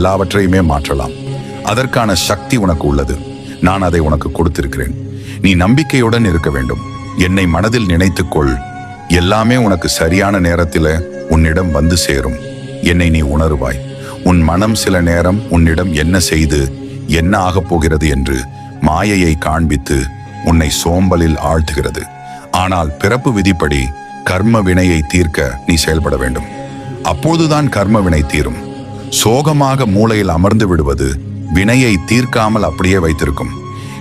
எல்லாவற்றையுமே மாற்றலாம். அதற்கான சக்தி உனக்கு உள்ளது. நான் அதை உனக்கு கொடுத்திருக்கிறேன். நீ நம்பிக்கையுடன் இருக்க வேண்டும். என்னை மனதில் நினைத்துக்கொள். எல்லாமே உனக்கு சரியான நேரத்தில் உன்னிடம் வந்து சேரும். என்னை நீ உணருவாய். உன் மனம் சில நேரம் உன்னிடம் என்ன செய்து என்ன ஆகப் போகிறது என்று மாயையை காண்பித்து உன்னை சோம்பலில் ஆழ்த்துகிறது. ஆனால் பிறப்பு விதிப்படி கர்ம வினையை தீர்க்க நீ செயல்பட வேண்டும். அப்போதுதான் கர்ம வினை தீரும். சோகமாக மூளையில் அமர்ந்து விடுவது வினையை தீர்க்காமல் அப்படியே வைத்திருக்கும்.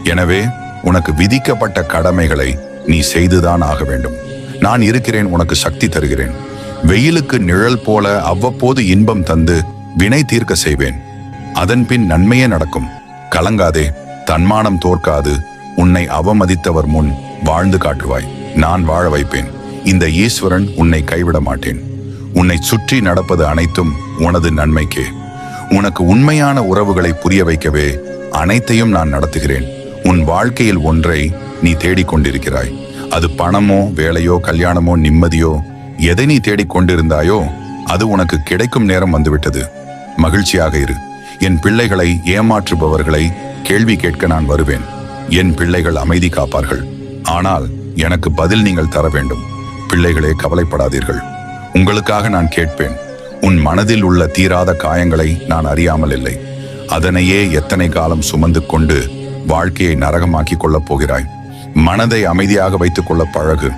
எனவே உனக்கு விதிக்கப்பட்ட கடமைகளை நீ செய்துதான் ஆக வேண்டும். நான் இருக்கிறேன், உனக்கு சக்தி தருகிறேன். வெயிலுக்கு நிழல் போல அவ்வப்போது இன்பம் தந்து வினை தீர்க்க செய்வேன். அதன் பின் நன்மையே நடக்கும். கலங்காதே, தன்மானம் தோற்காது. உன்னை அவமதித்தவர் முன் வாழ்ந்து காட்டுவாய். நான் வாழ வைப்பேன். இந்த ஈஸ்வரன் உன்னை கைவிட மாட்டேன். உன்னை சுற்றி நடப்பது அனைத்தும் உனது நன்மைக்கே. உனக்கு உண்மையான உறவுகளை புரிய வைக்கவே அனைத்தையும் நான் நடத்துகிறேன். உன் வாழ்க்கையில் ஒன்றை நீ தேடிக்கொண்டிருக்கிறாய். அது பணமோ, வேலையோ, கல்யாணமோ, நிம்மதியோ, எதை நீ தேடிக்கொண்டிருந்தாயோ அது உனக்கு கிடைக்கும் நேரம் வந்துவிட்டது. மகிழ்ச்சியாக இரு. என் பிள்ளைகளை ஏமாற்றுபவர்களை கேள்வி கேட்க நான் வருவேன். என் பிள்ளைகள் அமைதி காப்பார்கள். ஆனால் எனக்கு பதில் நீங்கள் தர வேண்டும். பிள்ளைகளே, கவலைப்படாதீர்கள். உங்களுக்காக நான் கேட்பேன். உன் மனதில் உள்ள தீராத காயங்களை நான் அறியாமல் இல்லை. அதனையே எத்தனை காலம் சுமந்து கொண்டு வாழ்க்கையை நரகமாக்கி கொள்ளப் போகிறாய்? மனதை அமைதியாக வைத்துக் கொள்ள பழகு.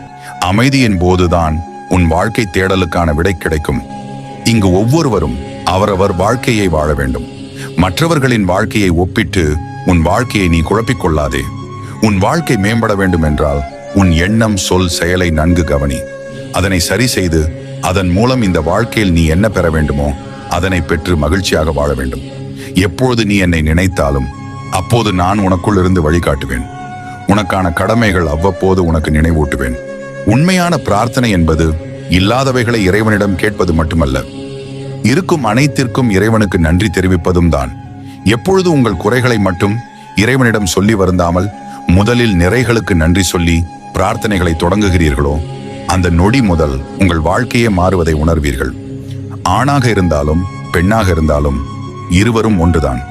அமைதியின் போதுதான் உன் வாழ்க்கை தேடலுக்கான விடை கிடைக்கும். இங்கு ஒவ்வொருவரும் அவரவர் வாழ்க்கையை வாழ வேண்டும். மற்றவர்களின் வாழ்க்கையை ஒப்பிட்டு உன் வாழ்க்கையை நீ குழப்பிக் கொள்ளாதே. உன் வாழ்க்கை மேம்பட வேண்டும் என்றால் உன் எண்ணம், சொல், செயலை நன்கு கவனி. அதனை சரி செய்து அதன் மூலம் இந்த வாழ்க்கையில் நீ என்ன பெற வேண்டுமோ அதனை பெற்று மகிழ்ச்சியாக வாழ வேண்டும். எப்பொழுது நீ என்னை நினைத்தாலும் அப்போது நான் உனக்குள் இருந்து வழிகாட்டுவேன். உனக்கான கடமைகள் அவ்வப்போது உனக்கு நினைவூட்டுவேன். உண்மையான பிரார்த்தனை என்பது இல்லாதவைகளை இறைவனிடம் கேட்பது மட்டுமல்ல, இருக்கும் அனைத்திற்கும் இறைவனுக்கு நன்றி தெரிவிப்பதும் தான். எப்பொழுது உங்கள் குறைகளை மட்டும் இறைவனிடம் சொல்லி வருந்தாமல் முதலில் நிறைகளுக்கு நன்றி சொல்லி பிரார்த்தனைகளை தொடங்குகிறீர்களோ அந்த நொடி முதல் உங்கள் வாழ்க்கையே மாறுவதை உணர்வீர்கள். ஆணாக இருந்தாலும் பெண்ணாக இருந்தாலும் இருவரும் ஒன்றுதான்.